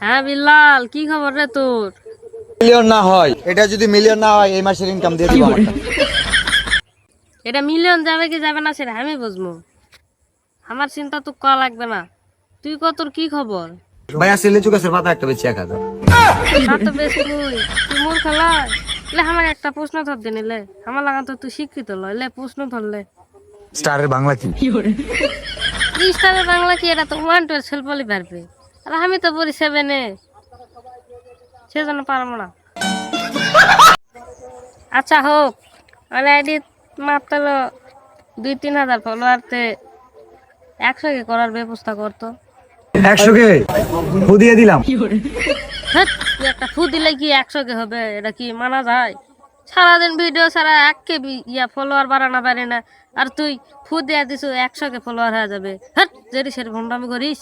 হ্যাঁ বিল্লাল, কি খবর রে তোর? মিলিয়ন না হয়, এটা যদি মিলিয়ন না হয় এই মাসের ইনকাম দিয়ে দিব আমারটা। এটা মিলিয়ন যাবে কি যাবে না সেটা আমি বুঝবো। আমার চিন্তা তো করা লাগবে না। তুই তোর কি খবর? ভাইয়া লিচু গাছের পাতা একটা বেশি 1,000। তা তো বেশ, তুই মোর খেলায় লে আমার একটা প্রশ্ন ধর দে নিলে আমার লাগা তো তুই শিক্ষিত লয়, লে প্রশ্ন ধরলে। স্টারের বাংলা কি? স্টারের বাংলা কি? এটা তো 1 2 ছেল বলি পারবে, আর আমি তো পড়ি 7-এ, সেজন্য পারবো না। আচ্ছা হোক, মানে আইডি মাত্র 2-3 হাজার ফলোয়ারতে 100K করার ব্যবস্থা করতো। 100K দিয়ে দিলাম। হ্যাঁ, তুই একটা ফু দিলে কি 100K হবে? এটা কি মানা যায়? সারাদিন ভিডিও ছাড়া 1K ফলোয়ার বাড়ানো পারে না, আর তুই ফু দিয়ে দিস 100K ফলোয়ার হয়ে যাবে। হ্যাঁ, যেটি সেটা ভণ্ডামি করিস।